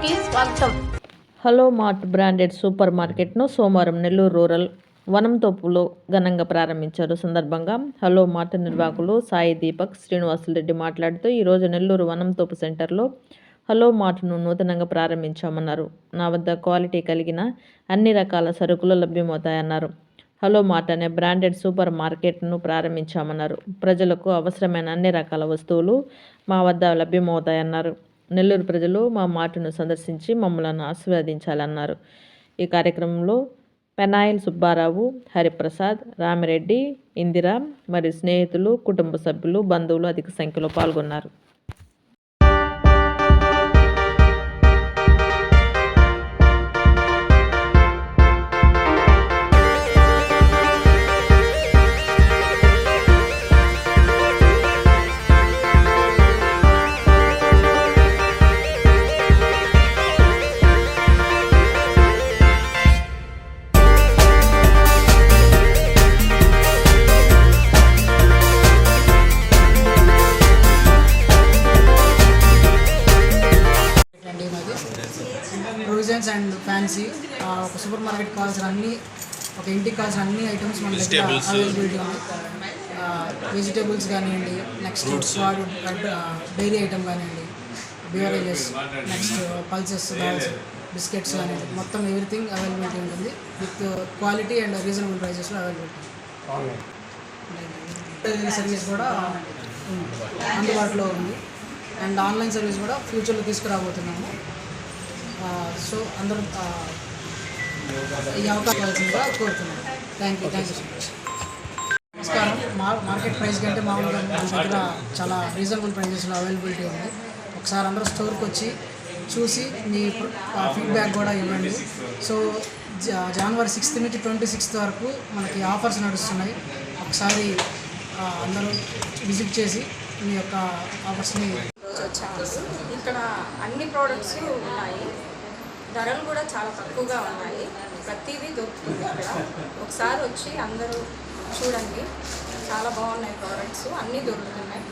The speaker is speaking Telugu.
న్యూస్కి స్వాగతం. హలో మార్ట్ బ్రాండెడ్ సూపర్ మార్కెట్ను సోమవారం నెల్లూరు రూరల్ వనంతోపులో ఘనంగా ప్రారంభించారు. సందర్భంగా హలో మార్ట్ నిర్వాహకులు సాయి దీపక్ శ్రీనివాసులరెడ్డి మాట్లాడుతూ, ఈరోజు నెల్లూరు వనంతోపు సెంటర్లో హలో మార్ట్ను నూతనంగా ప్రారంభించామన్నారు. నా వద్ద క్వాలిటీ కలిగిన అన్ని రకాల సరుకులు లభ్యమవుతాయన్నారు. హలో మార్ట్ అనే బ్రాండెడ్ సూపర్ మార్కెట్ను ప్రారంభించామన్నారు. ప్రజలకు అవసరమైన అన్ని రకాల వస్తువులు మా వద్ద లభ్యమవుతాయన్నారు. నెల్లూరు ప్రజలు మా మార్టును సందర్శించి మమ్మల్ని ఆశీర్వదించాలన్నారు. ఈ కార్యక్రమంలో పెనాయిల్ సుబ్బారావు, హరిప్రసాద్, రామిరెడ్డి, ఇందిర మరియు స్నేహితులు, కుటుంబ సభ్యులు, బంధువులు అధిక సంఖ్యలో పాల్గొన్నారు. ప్రొవిజన్స్ అండ్ ఫ్యాన్సీ ఒక సూపర్ మార్కెట్ కావాల్సిన అన్ని, ఒక ఇంటికి కావాల్సిన అన్ని ఐటమ్స్ మన దగ్గర అవైలబిలిటీ ఉంది. వెజిటేబుల్స్ కానివ్వండి, నెక్స్ట్ డైరీ ఐటమ్ కానివ్వండి, beverages, next pulses, dals, biscuits కానివ్వండి, మొత్తం ఎవ్రీథింగ్ అవైలబిలిటీ ఉంటుంది విత్ క్వాలిటీ అండ్ రీజనబుల్ ప్రైజెస్లో అవైలబిలిటీ. సర్వీస్ కూడా అందుబాటులో ఉంది అండ్ ఆన్లైన్ సర్వీస్ కూడా ఫ్యూచర్లో తీసుకురాబోతున్నాము. సో అందరూ ఈ అవకాశాలుగా కోరుతున్నాను. Thank you so much. నమస్కారం. మార్కెట్ ప్రైస్ కంటే మామూలుగా మన దగ్గర చాలా రీజనబుల్ ప్రైజెస్లో అవైలబిలిటీ ఉంది. ఒకసారి అందరూ స్టోర్కి వచ్చి చూసి మీ ఫీడ్బ్యాక్ కూడా ఇవ్వండి. సో జనవరి 6th నుంచి 26th వరకు మనకి ఆఫర్స్ నడుస్తున్నాయి. ఒకసారి అందరూ విజిట్ చేసి మీ యొక్క ఆఫర్స్ని. ఇక్కడ అన్ని ప్రోడక్ట్స్ ఉన్నాయి, ధరలు కూడా చాలా తక్కువగా ఉన్నాయి, ప్రతిదీ దొరుకుతుంది ఇక్కడ. ఒకసారి వచ్చి అందరూ చూడండి, చాలా బాగున్నాయి ప్రోడక్ట్స్, అన్నీ దొరుకుతున్నాయి.